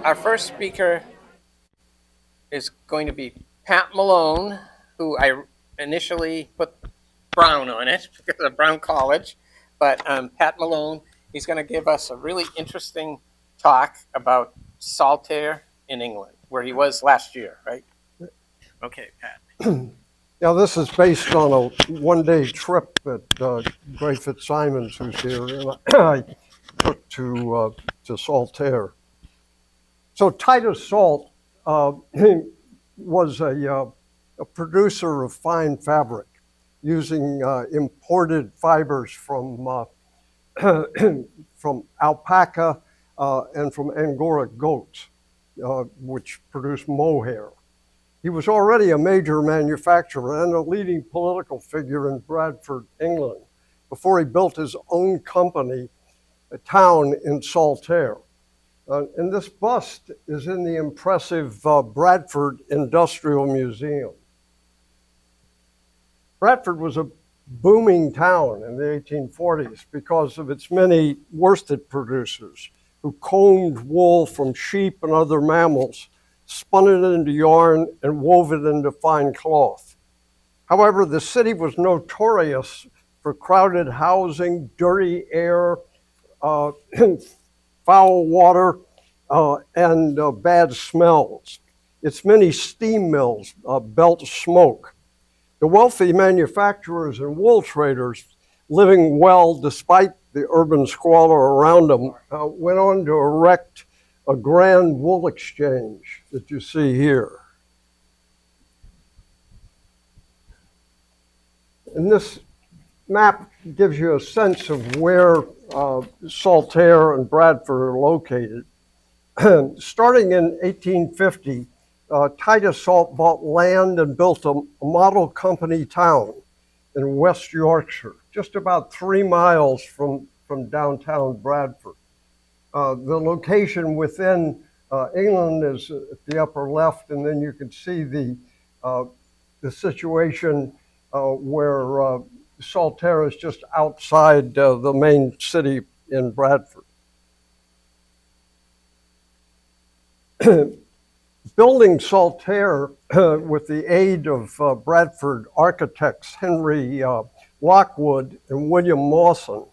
Our first speaker is going to be Pat Malone, who I initially put Brown on it because of Brown College. But Pat Malone, he's going to give us a really interesting talk about Saltaire in England, where he was last year, right? Okay, Pat. Yeah, this is based on a one-day trip that Gray Fitzsimons, who's here, and I took to Saltaire. So Titus Salt was a producer of fine fabric using imported fibers from from alpaca and from Angora goats, which produce mohair. He was already a major manufacturer and a leading political figure in Bradford, England, before he built his own company, a town in Saltaire. And this bust is in the impressive Bradford Industrial Museum. Bradford was a booming town in the 1840s because of its many worsted producers who combed wool from sheep and other mammals, spun it into yarn, and wove it into fine cloth. However, the city was notorious for crowded housing, dirty air, foul water, and bad smells. Its many steam mills belched smoke. The wealthy manufacturers and wool traders, living well despite the urban squalor around them, went on to erect a grand wool exchange that you see here. And this map gives you a sense of where Saltaire and Bradford are located. Starting in 1850, Titus Salt bought land and built a model company town in West Yorkshire, just about 3 miles from downtown Bradford. The location within England is at the upper left, and then you can see the situation where Saltaire is just outside the main city in Bradford. Building Saltaire with the aid of Bradford architects Henry Lockwood and William Mawson,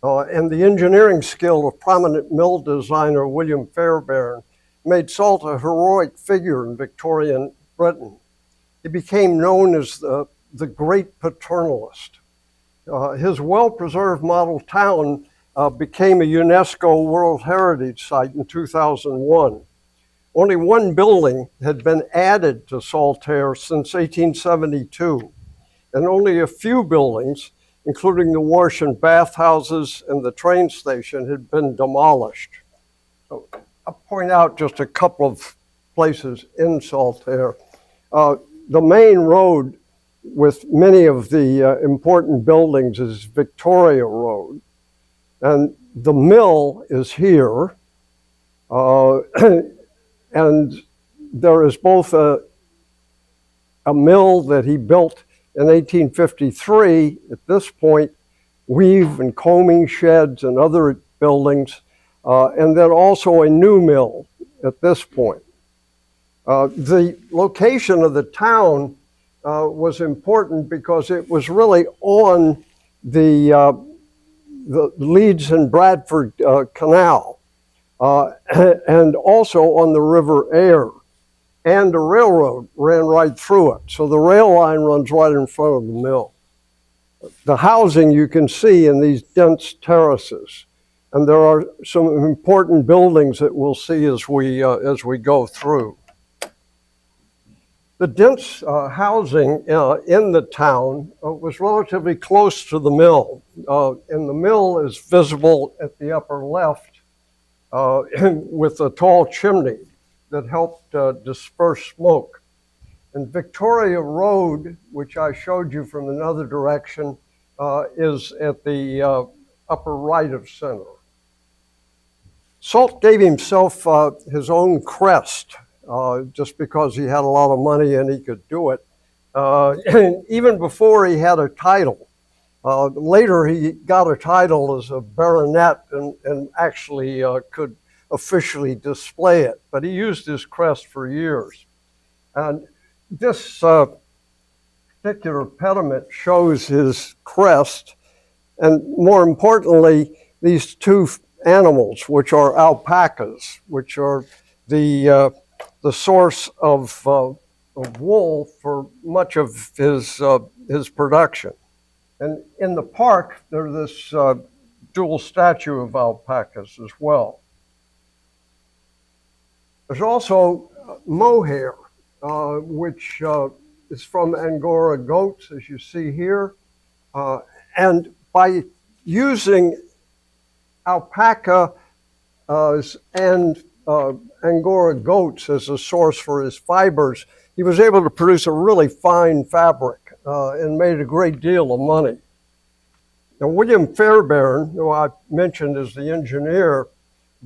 and the engineering skill of prominent mill designer William Fairbairn, made Salt a heroic figure in Victorian Britain. He became known as the great paternalist. His well-preserved model town became a UNESCO World Heritage Site in 2001. Only one building had been added to Saltaire since 1872, and only a few buildings, including the wash and bath houses and the train station, had been demolished. So I'll point out just a couple of places in Saltaire. The main road with many of the important buildings is Victoria Road, and the mill is here. And there is both a mill that he built in 1853 at this point, weave and combing sheds and other buildings, and then also a new mill at this point. The location of the town was important because it was really on the Leeds and Bradford Canal. And also on the River Aire, and a railroad ran right through it. So the rail line runs right in front of the mill. The housing you can see in these dense terraces, and there are some important buildings that we'll see as we go through. The dense housing in the town was relatively close to the mill, and the mill is visible at the upper left. With a tall chimney that helped disperse smoke. And Victoria Road, which I showed you from another direction, is at the upper right of center. Salt gave himself his own crest just because he had a lot of money and he could do it. And even before he had a title. Later, he got a title as a baronet and actually could officially display it, but he used his crest for years. And this particular pediment shows his crest, and more importantly, these two animals, which are alpacas, which are the source of wool for much of his production. And in the park, there's this dual statue of alpacas as well. There's also mohair, which is from Angora goats, as you see here. And by using alpaca and Angora goats as a source for his fibers, he was able to produce a really fine fabric and made a great deal of money. Now, William Fairbairn, who I mentioned as the engineer,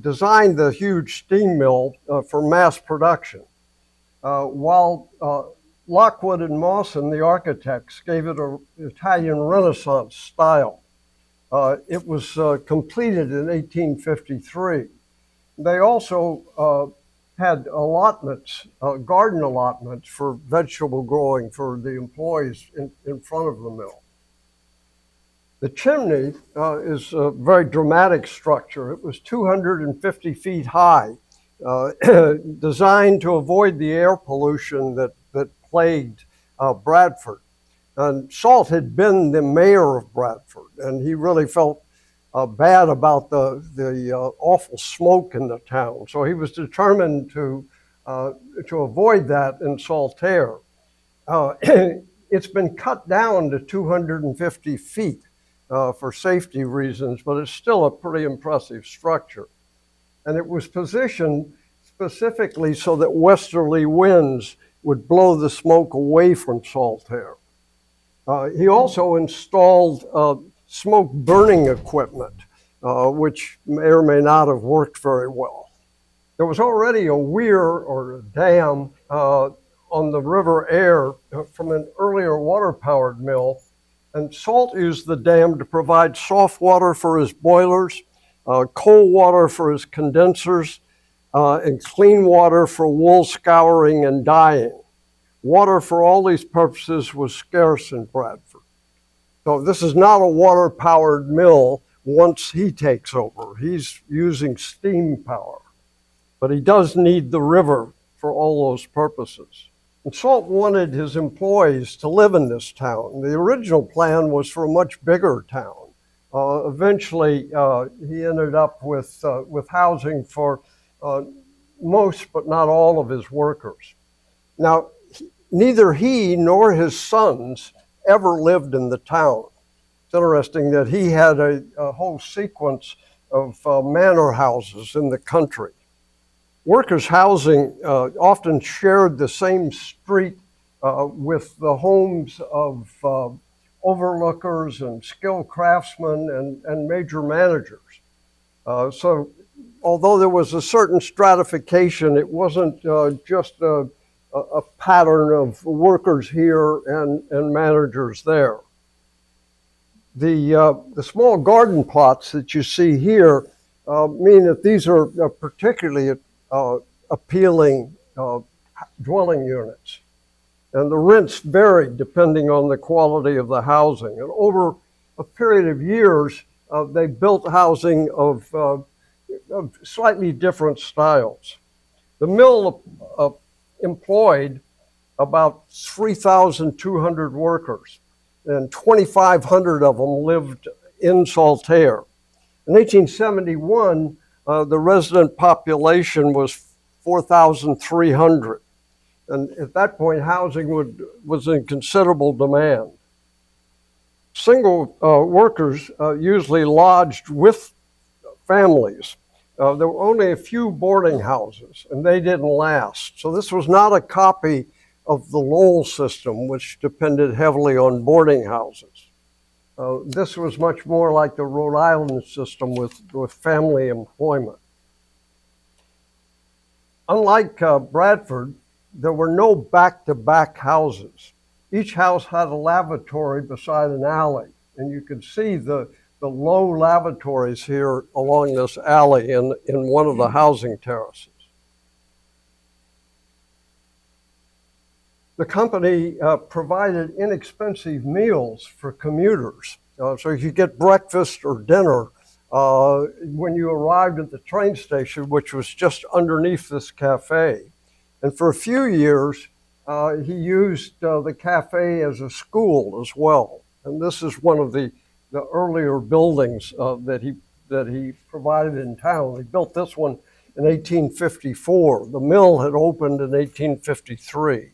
designed the huge steam mill for mass production, while Lockwood and Mawson, the architects, gave it an Italian Renaissance style. It was completed in 1853. They also had allotments, garden allotments for vegetable growing for the employees in front of the mill. The chimney is a very dramatic structure. It was 250 feet high, designed to avoid the air pollution that plagued Bradford. And Salt had been the mayor of Bradford, and he really felt bad about the awful smoke in the town. So he was determined to avoid that in Saltaire. It's been cut down to 250 feet for safety reasons, but it's still a pretty impressive structure. And it was positioned specifically so that westerly winds would blow the smoke away from Saltaire. He also installed smoke burning equipment, which may or may not have worked very well. There was already a weir or a dam on the River Aire from an earlier water-powered mill, and Salt used the dam to provide soft water for his boilers, cold water for his condensers, and clean water for wool scouring and dyeing. Water for all these purposes was scarce in Bradford. So this is not a water-powered mill once he takes over. He's using steam power. But he does need the river for all those purposes. And Salt wanted his employees to live in this town. The original plan was for a much bigger town. Eventually, he ended up with housing for most, but not all of his workers. Now, neither he nor his sons ever lived in the town. It's interesting that he had a whole sequence of manor houses in the country. Workers' housing often shared the same street with the homes of overlookers and skilled craftsmen and major managers. So although there was a certain stratification, it wasn't just a pattern of workers here and managers there. The small garden plots that you see here mean that these are particularly appealing dwelling units. And the rents vary depending on the quality of the housing. And over a period of years, they built housing of slightly different styles. The mill employed about 3,200 workers, and 2,500 of them lived in Saltaire. In 1871, the resident population was 4,300. And at that point, housing was in considerable demand. Single workers usually lodged with families. There were only a few boarding houses, and they didn't last. So this was not a copy of the Lowell system, which depended heavily on boarding houses. This was much more like the Rhode Island system with family employment. Unlike Bradford, there were no back-to-back houses. Each house had a lavatory beside an alley, and you could see the the low lavatories here along this alley in one of the housing terraces. The company provided inexpensive meals for commuters. So you could get breakfast or dinner when you arrived at the train station, which was just underneath this cafe. And for a few years, he used the cafe as a school as well. And this is one of the earlier buildings that he provided in town. He built this one in 1854. The mill had opened in 1853.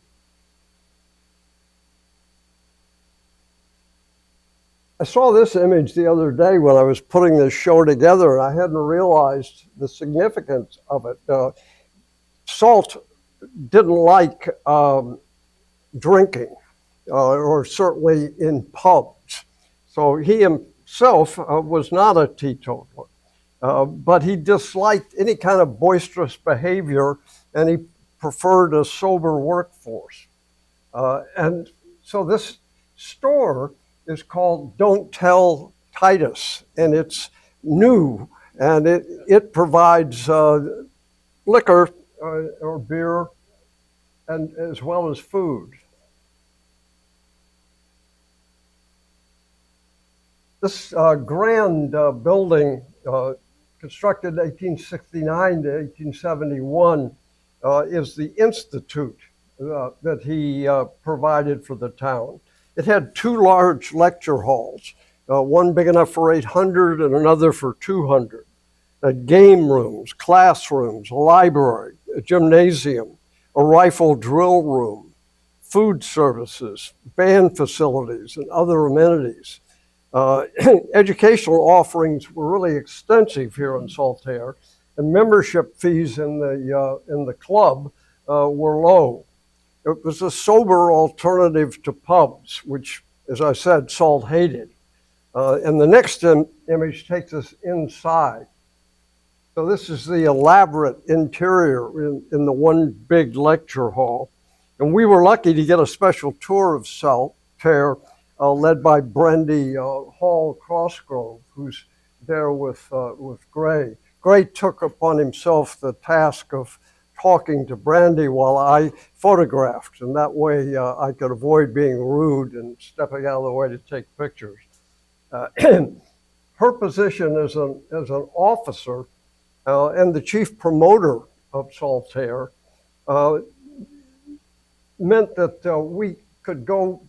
I saw this image the other day when I was putting this show together, and I hadn't realized the significance of it. Salt didn't like drinking, or certainly in pubs. So he himself was not a teetotaler, but he disliked any kind of boisterous behavior, and he preferred a sober workforce. And so this store is called Don't Tell Titus, and it's new, and it provides liquor or beer, and as well as food. This grand building, constructed 1869 to 1871, is the institute that he provided for the town. It had two large lecture halls, one big enough for 800 and another for 200. Game rooms, classrooms, a library, a gymnasium, a rifle drill room, food services, band facilities, and other amenities. Educational offerings were really extensive here in Saltaire, and membership fees in the club were low. It was a sober alternative to pubs, which, as I said, Salt hated. And the next image takes us inside. So this is the elaborate interior in the one big lecture hall. And we were lucky to get a special tour of Saltaire, led by Brandy Hall Crossgrove, who's there with Gray. Gray took upon himself the task of talking to Brandy while I photographed, and that way I could avoid being rude and stepping out of the way to take pictures. Her position as an officer and the chief promoter of Saltaire meant that we could go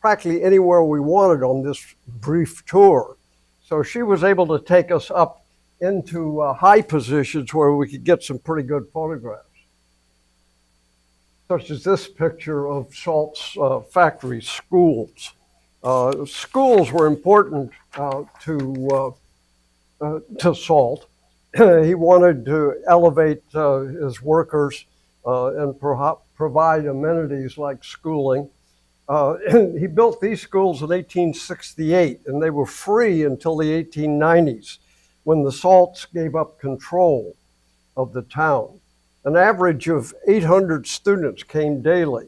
practically anywhere we wanted on this brief tour. So she was able to take us up into high positions where we could get some pretty good photographs, such as this picture of Salt's factory schools. Schools were important to Salt. He wanted to elevate his workers and provide amenities like schooling. He built these schools in 1868, and they were free until the 1890s, when the Salts gave up control of the town. An average of 800 students came daily.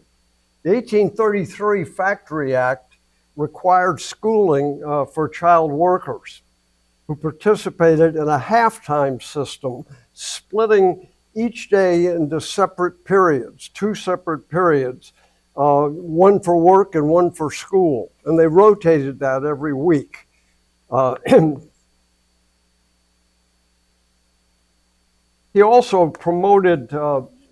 The 1833 Factory Act required schooling for child workers who participated in a half-time system, splitting each day into separate periods, 2 separate periods, one for work and one for school. And they rotated that every week. He also promoted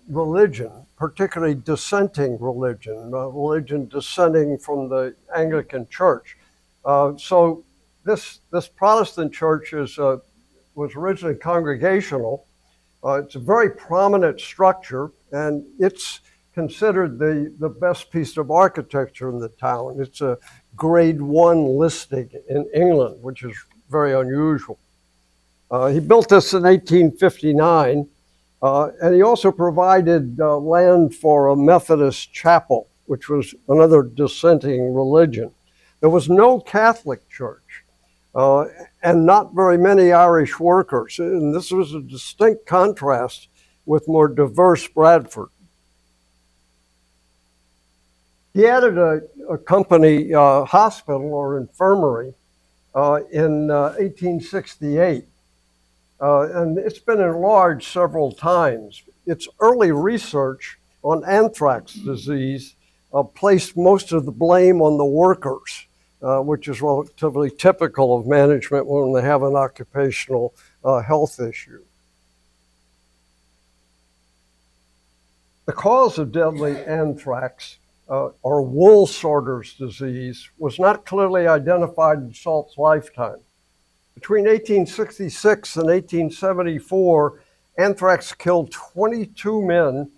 religion, particularly dissenting religion, religion dissenting from the Anglican Church. So this Protestant church was originally congregational. It's a very prominent structure, and it's considered the best piece of architecture in the town. It's a grade 1 listing in England, which is very unusual. He built this in 1859, and he also provided land for a Methodist chapel, which was another dissenting religion. There was no Catholic church, and not very many Irish workers, and this was a distinct contrast with more diverse Bradford. He added a company hospital or infirmary in 1868. And it's been enlarged several times. Its early research on anthrax disease placed most of the blame on the workers, which is relatively typical of management when they have an occupational health issue. The cause of deadly anthrax, or wool sorter's disease, was not clearly identified in Salt's lifetime. Between 1866 and 1874, anthrax killed 22 men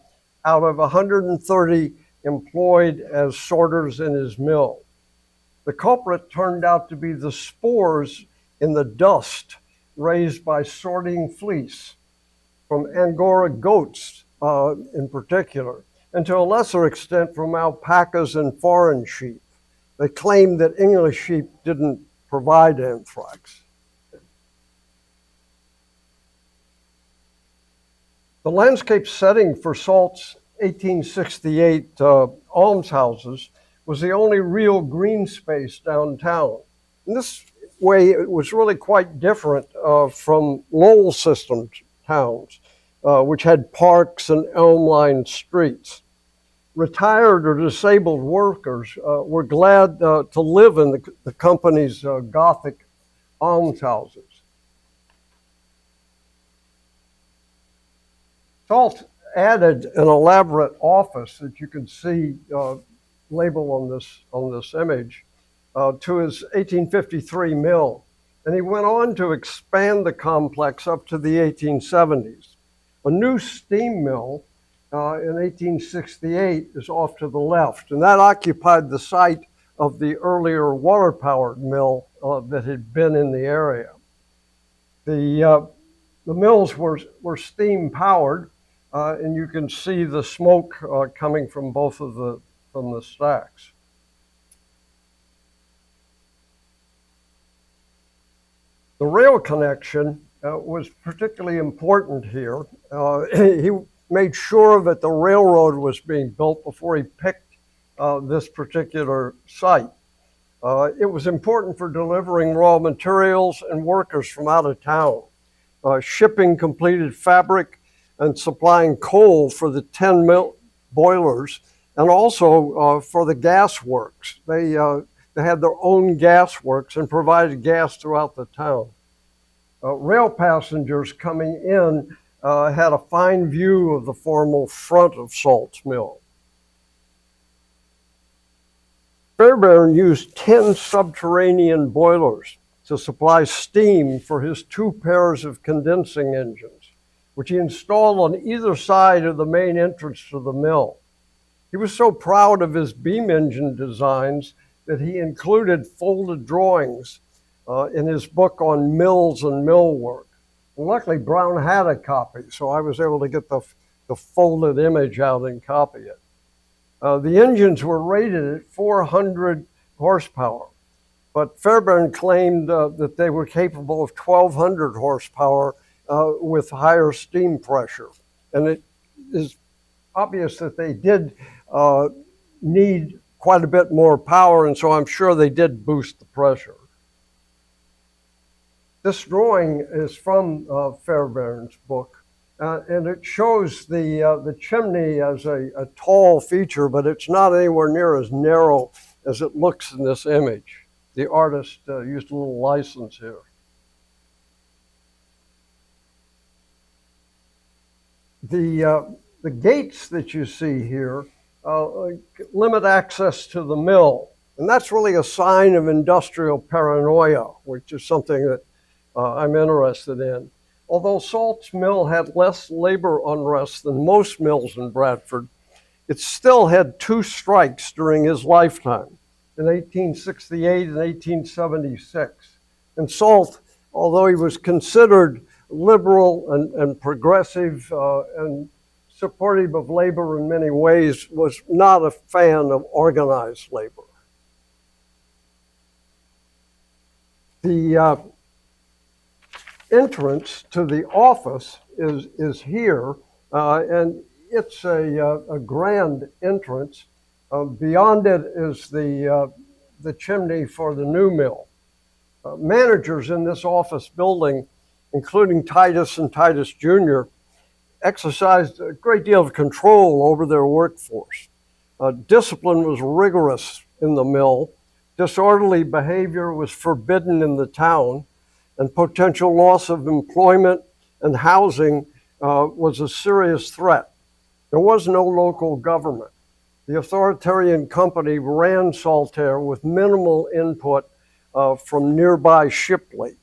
out of 130 employed as sorters in his mill. The culprit turned out to be the spores in the dust raised by sorting fleece from Angora goats in particular, and to a lesser extent from alpacas and foreign sheep. They claimed that English sheep didn't provide anthrax. The landscape setting for Salt's 1868 almshouses was the only real green space downtown. In this way, it was really quite different from Lowell system towns, which had parks and elm-lined streets. Retired or disabled workers were glad to live in the company's Gothic almshouses. Salt added an elaborate office that you can see labeled on this image to his 1853 mill, and he went on to expand the complex up to the 1870s. A new steam mill in 1868 is off to the left, and that occupied the site of the earlier water-powered mill that had been in the area. The mills were steam-powered, and you can see the smoke coming from both of the stacks. The rail connection was particularly important here. He made sure that the railroad was being built before he picked this particular site. It was important for delivering raw materials and workers from out of town, shipping completed fabric and supplying coal for the 10 boilers, and also for the gas works. They had their own gas works and provided gas throughout the town. Rail passengers coming in had a fine view of the formal front of Salt's mill. Fairbairn used 10 subterranean boilers to supply steam for his 2 pairs of condensing engines, which he installed on either side of the main entrance to the mill. He was so proud of his beam engine designs that he included folded drawings in his book on mills and millwork. And luckily, Brown had a copy, so I was able to get the folded image out and copy it. The engines were rated at 400 horsepower, but Fairbairn claimed that they were capable of 1,200 horsepower with higher steam pressure. And it is obvious that they did need quite a bit more power, and so I'm sure they did boost the pressure. This drawing is from Fairbairn's book, and it shows the chimney as a tall feature, but it's not anywhere near as narrow as it looks in this image. The artist used a little license here. The gates that you see here limit access to the mill, and that's really a sign of industrial paranoia, which is something that I'm interested in. Although Salt's mill had less labor unrest than most mills in Bradford, it still had 2 strikes during his lifetime, in 1868 and 1876. And Salt, although he was considered liberal and progressive and supportive of labor in many ways, was not a fan of organized labor. The entrance to the office is here, and it's a grand entrance. Beyond it is the chimney for the new mill. Managers in this office building, including Titus and Titus Jr., exercised a great deal of control over their workforce. Discipline was rigorous in the mill. Disorderly behavior was forbidden in the town, and potential loss of employment and housing was a serious threat. There was no local government. The authoritarian company ran Saltaire with minimal input from nearby Shipley.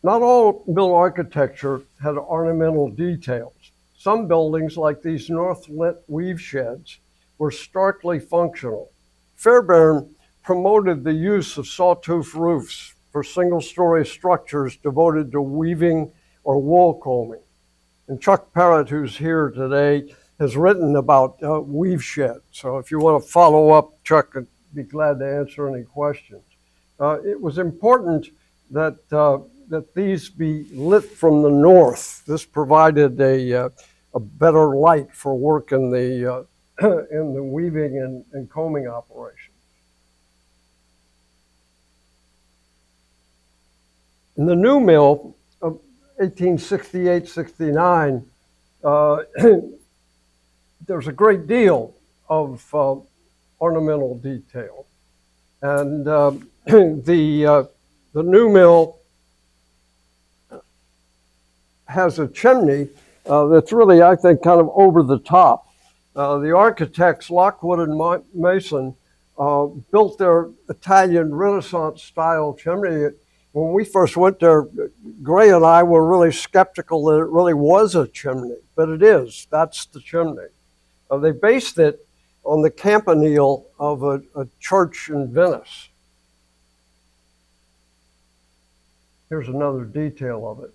Not all mill architecture had ornamental details. Some buildings, like these north-lit weave sheds, were starkly functional. Fairbairn promoted the use of sawtooth roofs for single-story structures devoted to weaving or wool combing. And Chuck Parrott, who's here today, has written about weave sheds. So if you want to follow up, Chuck, I'd be glad to answer any questions. It was important that these be lit from the north. This provided a better light for work in the weaving and combing operations. In the new mill of 1868-69, there's a great deal of ornamental detail. And the new mill has a chimney that's really, I think, kind of over the top. The architects, Lockwood and Mason, built their Italian Renaissance style chimney. When we first went there, Gray and I were really skeptical that it really was a chimney, but it is. That's the chimney. They based it on the campanile of a church in Venice. Here's another detail of it.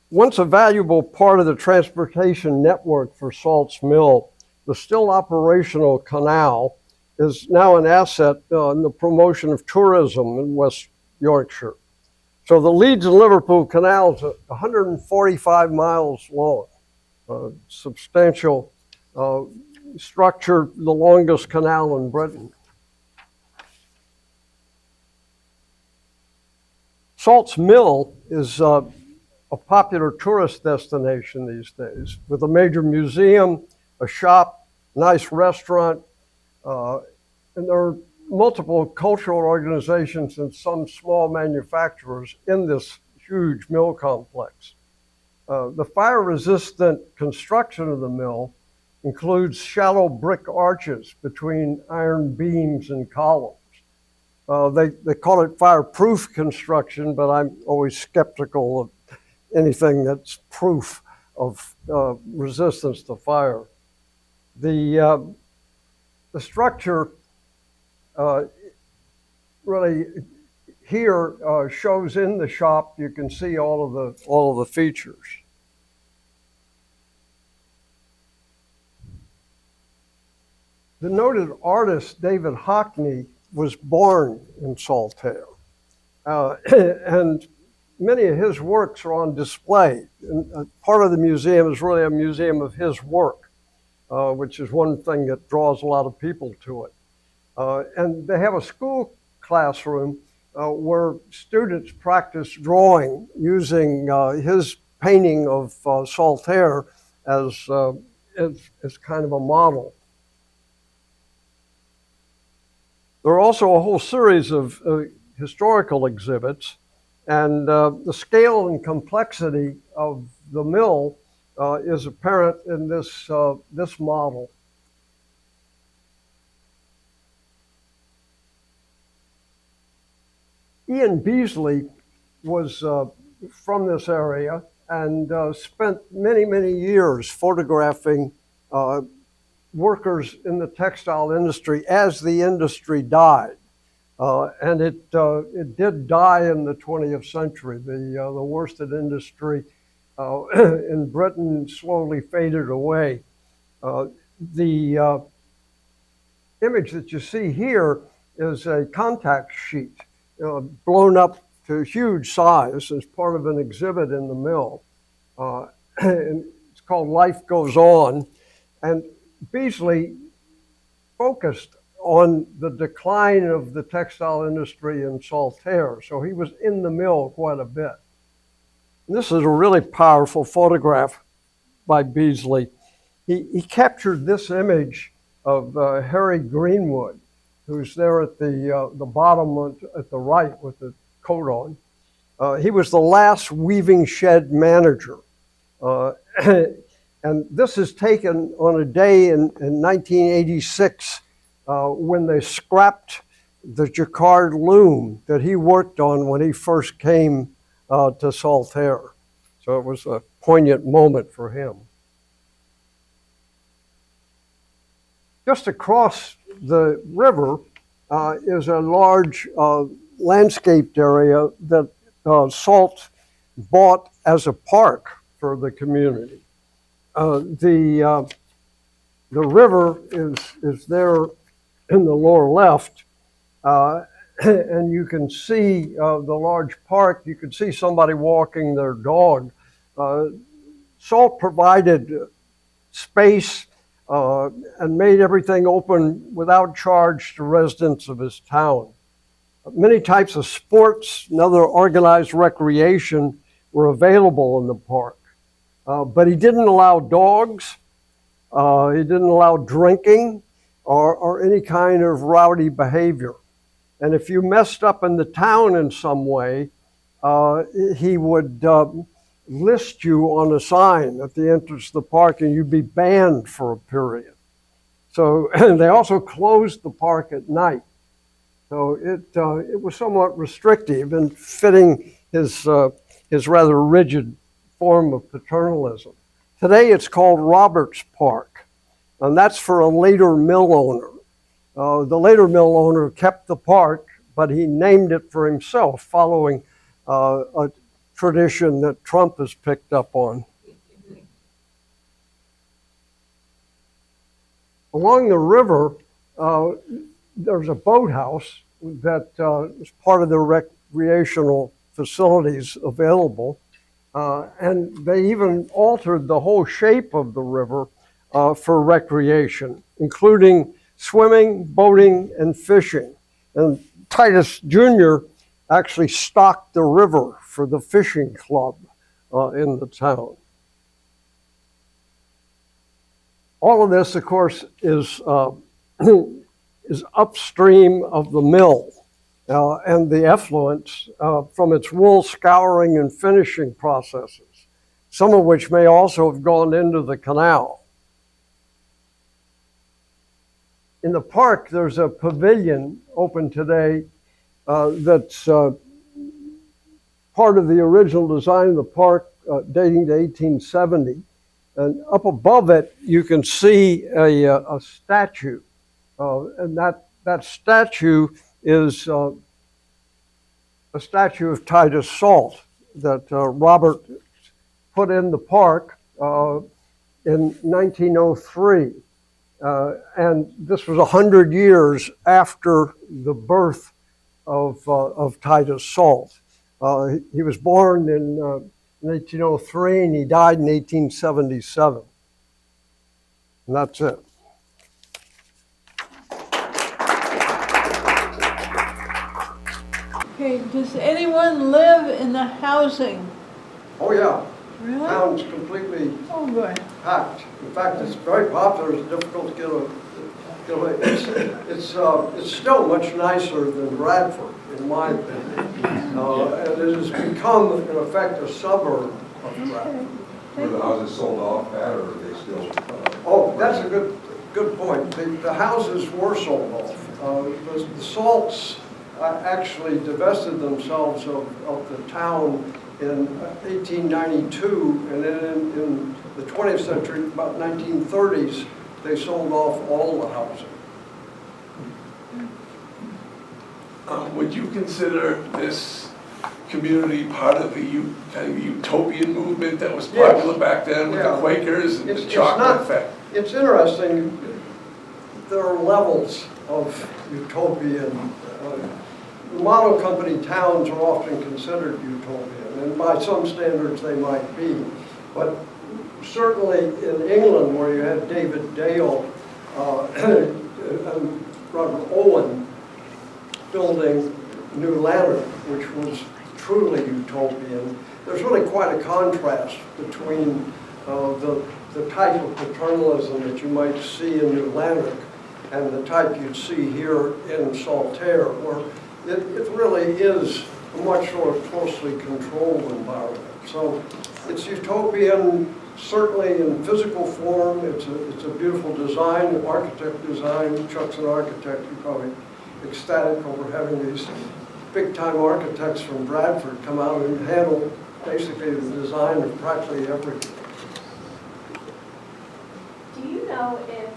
Once a valuable part of the transportation network for Salt's mill, the still operational canal is now an asset in the promotion of tourism in West Yorkshire. So the Leeds and Liverpool Canal is 145 miles long, substantial structure, the longest canal in Britain. Salt's mill is a popular tourist destination these days, with a major museum, a shop, nice restaurant, and there are multiple cultural organizations and some small manufacturers in this huge mill complex. The fire-resistant construction of the mill includes shallow brick arches between iron beams and columns. They call it fireproof construction, but I'm always skeptical of anything that's proof of resistance to fire. The structure really here shows in the shop. You can see all of the features. The noted artist David Hockney was born in Saltaire, and many of his works are on display. And part of the museum is really a museum of his work, which is one thing that draws a lot of people to it. And they have a school classroom where students practice drawing using his painting of Saltaire as kind of a model. There are also a whole series of historical exhibits, and the scale and complexity of the mill is apparent in this model. Ian Beasley was from this area and spent many, many years photographing workers in the textile industry as the industry died. And it did die in the 20th century. The worsted industry in Britain slowly faded away. The image that you see here is a contact sheet blown up to huge size as part of an exhibit in the mill. And It's called Life Goes On. And Beasley focused on the decline of the textile industry in Saltaire. So he was in the mill quite a bit. And this is a really powerful photograph by Beasley. He captured this image of Harry Greenwood, who's there at the bottom at the right with the coat on. He was the last weaving shed manager. And this is taken on a day in 1986 when they scrapped the jacquard loom that he worked on when he first came to Saltaire. So it was a poignant moment for him. Just across the river is a large landscaped area that Salt bought as a park for the community. The river is there in the lower left, and you can see the large park. You can see somebody walking their dog. Salt provided space and made everything open without charge to residents of his town. Many types of sports and other organized recreation were available in the park, but he didn't allow dogs, he didn't allow drinking or any kind of rowdy behavior. And if you messed up in the town in some way, he would list you on a sign at the entrance to the park, and you'd be banned for a period. So they also closed the park at night. So it was somewhat restrictive and fitting his rather rigid form of paternalism. Today it's called Roberts Park, and that's for a later mill owner. The later mill owner kept the park, but he named it for himself, following a tradition that Trump has picked up on. Along the river, there's a boathouse that is part of the recreational facilities available. And they even altered the whole shape of the river for recreation, including swimming, boating, and fishing. And Titus Jr. actually stocked the river for the fishing club in the town. All of this, of course, is upstream of the mill and the effluents from its wool scouring and finishing processes, some of which may also have gone into the canal. In the park, there's a pavilion open today that's part of the original design of the park dating to 1870. And up above it, you can see a statue. And that statue is a statue of Titus Salt that Robert put in the park in 1903. And this was 100 years after the birth of Titus Salt. He was born in 1803 and he died in 1877. And that's it. Okay, does anyone live in the housing? Oh yeah, Really? town's completely Oh, good. packed. In fact, it's very popular. It's difficult to get away. It's still much nicer than Bradford, in my opinion. And it has become, in effect, a suburb of Bradford. Were the houses sold off at, or are they still? Oh, that's a good point. The houses were sold off. The Salts actually divested themselves of the town in 1892, and then in the 20th century, about 1930s, they sold off all the housing. Would you consider this community part of the kind of utopian movement that was popular back then with the Quakers and the chocolate effect? It's interesting. There are levels of utopian. Model company towns are often considered utopian, and by some standards they might be. But certainly in England, where you had David Dale and Robert Owen building New Lanark, which was truly utopian, there's really quite a contrast between the type of paternalism that you might see in New Lanark and the type you'd see here in Saltaire, where it really is a much more closely controlled environment. So it's utopian, certainly in physical form. It's a beautiful design, architect design. Chuck's an architect. You're probably ecstatic over having these big-time architects from Bradford come out and handle basically the design of practically everything. Do you know if,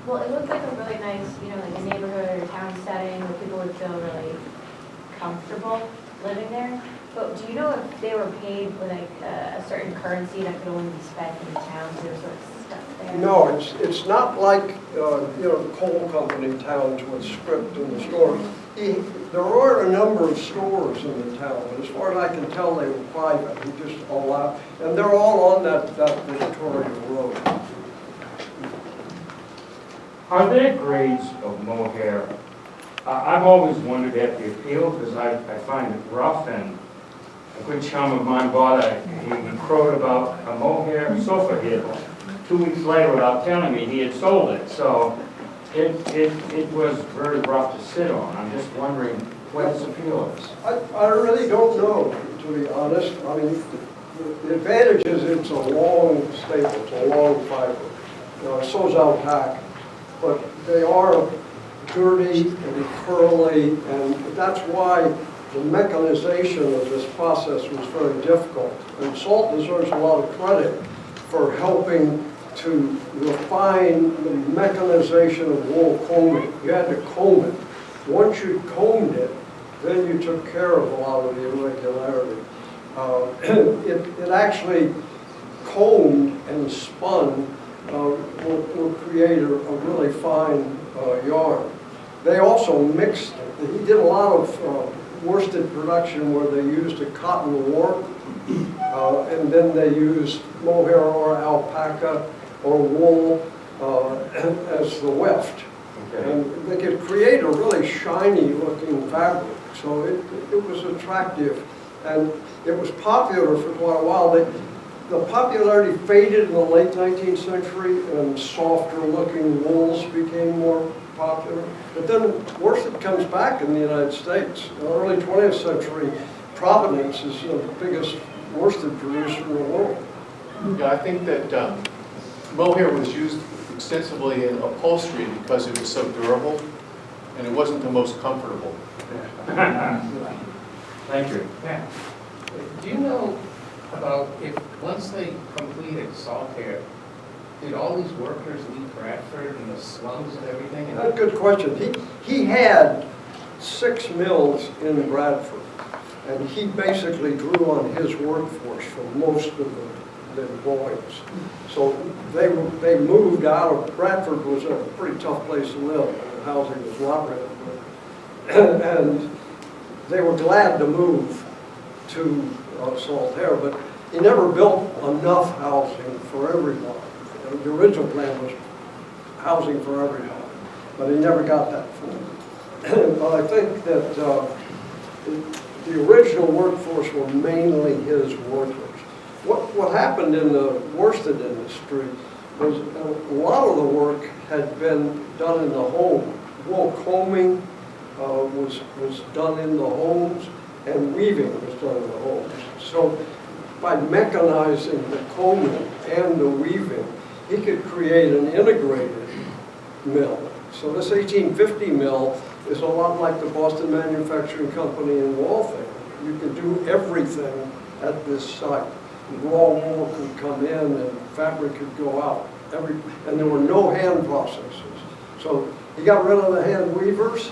well, it looks like a really nice, like a neighborhood or town setting where people would feel really comfortable living there. But do you know if they were paid with like a certain currency that could only be spent in the town, so they're sort of stuck there? No, it's not like coal company towns with script in the store. There are a number of stores in the town, but as far as I can tell, they were private. He just allowed, and they're all on that Victoria Road. Are there grades of mohair? I've always wondered at the appeal because I find it rough, and a good chum of mine bought he crowed about a mohair sofa here. 2 weeks later, without telling me, he had sold it. So it was very rough to sit on. I'm just wondering what its appeal is. I really don't know, to be honest. I mean, the advantage is it's a long staple, it's a long fiber. So's alpaca, but they are dirty and curly, and that's why the mechanization of this process was very difficult. And Salt deserves a lot of credit for helping to refine the mechanization of wool combing. You had to comb it. Once you combed it, then you took care of a lot of the irregularity. It actually combed and spun will create a really fine yarn. They also mixed it. He did a lot of worsted production where they used a cotton warp, and then they used mohair or alpaca or wool as the weft. Okay. And they could create a really shiny looking fabric. So it was attractive, and it was popular for quite a while. The popularity faded in the late 19th century, and softer looking wools became more popular. But then worsted comes back in the United States. In the early 20th century, Providence is the biggest worsted producer in the world. Yeah, I think that mohair was used extensively in upholstery because it was so durable, and it wasn't the most comfortable. Thank you. Yeah. Do you know about if, once they completed Saltaire, did all these workers leave Bradford and the slums and everything? And That's a good question. He had 6 mills in Bradford, and he basically drew on his workforce for most of the employees. So they moved out of, Bradford was a pretty tough place to live, and the housing was not really good. And they were glad to move to Saltaire, but he never built enough housing for everyone. The original plan was housing for everyone, but he never got that far. But I think that the original workforce were mainly his workers. What happened in the worsted industry was a lot of the work had been done in the home. Wool combing was done in the homes, and weaving was done in the homes. So by mechanizing the combing and the weaving, he could create an integrated mill. So this 1850 mill is a lot like the Boston Manufacturing Company in Waltham. You could do everything at this site. Raw wool could come in and fabric could go out. And there were no hand processes. So he got rid of the hand weavers.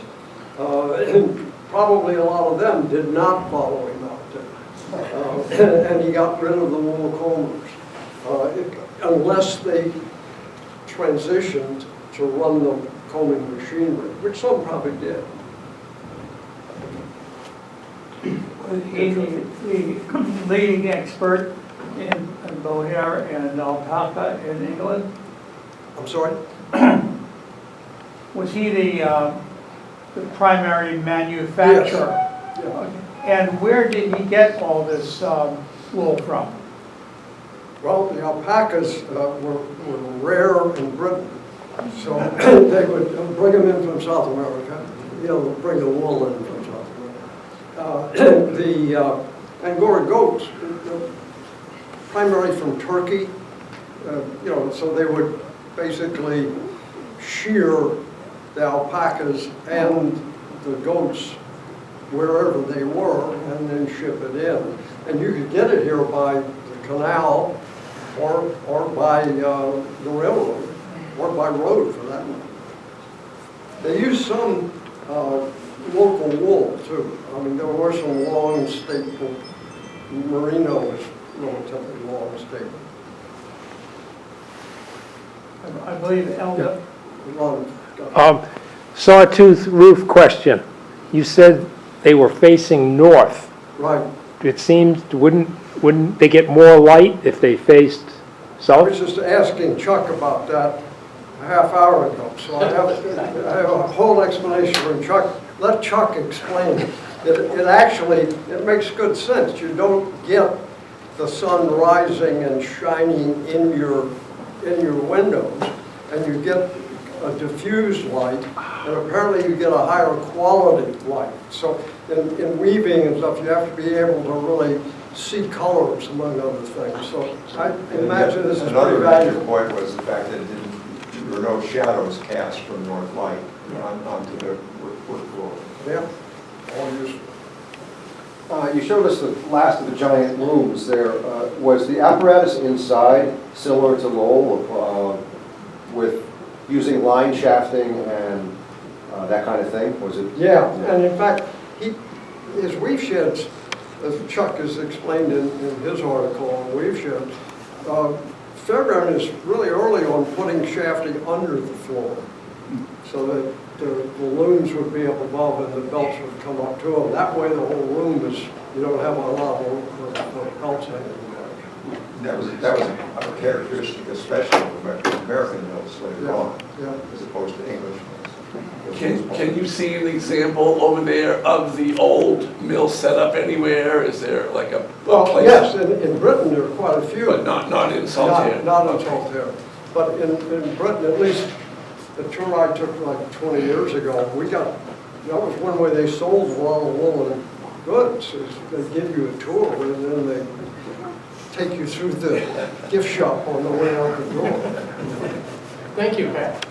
And probably a lot of them did not follow him out there. And he got rid of the wool combers. Unless they transitioned to run the combing machinery, which some probably did. The leading expert in mohair and alpaca in England? I'm sorry? Was he the primary manufacturer? Yeah. Okay. And where did he get all this wool from? Well, the alpacas were rare in Britain, so they would bring them in from South America, bring the wool in from South America. The Angora goats, primarily from Turkey, so they would basically shear the alpacas and the goats wherever they were and then ship it in. And you could get it here by the canal or by the railroad or by road for that matter. They used some local wool too. I mean, there were some long staple. Merino was relatively long staple. I believe Elda. Sawtooth roof question. You said they were facing north. Right. It seems, wouldn't they get more light if they faced I south? was just asking Chuck about that a half hour ago, so I have a whole explanation from Chuck. Let Chuck explain it. It actually, it makes good sense. You don't get the sun rising and shining in your windows, and you get a diffused light, and apparently you get a higher quality light. So in weaving and stuff, you have to be able to really see colors, among other things. So I imagine this is pretty Another major valuable. point was the fact that there were no shadows cast from north light onto the wood floor. Yeah, all useful. You showed us the last of the giant looms there. Was the apparatus inside similar to Lowell with using line shafting and that kind of thing? Was it? Yeah, and in fact, his weave sheds, as Chuck has explained in his article on weave sheds, Fairground is really early on putting shafting under the floor so that the looms would be up above and the belts would come up to them. That way the whole loom is, you don't have a lot of belts in it. That was a characteristic, especially of American mills later on, Yeah. as opposed to English mills. Can you see an example over there of the old mill setup anywhere? Is there like a place? Yes, in Britain there are quite a few. But not in Saltaire? Not in Saltaire. But in Britain, at least the tour I took like 20 years ago, that was one way they sold a lot of woolen goods. Is they give you a tour and then they take you through the gift shop on the way out the door. Thank you, Pat.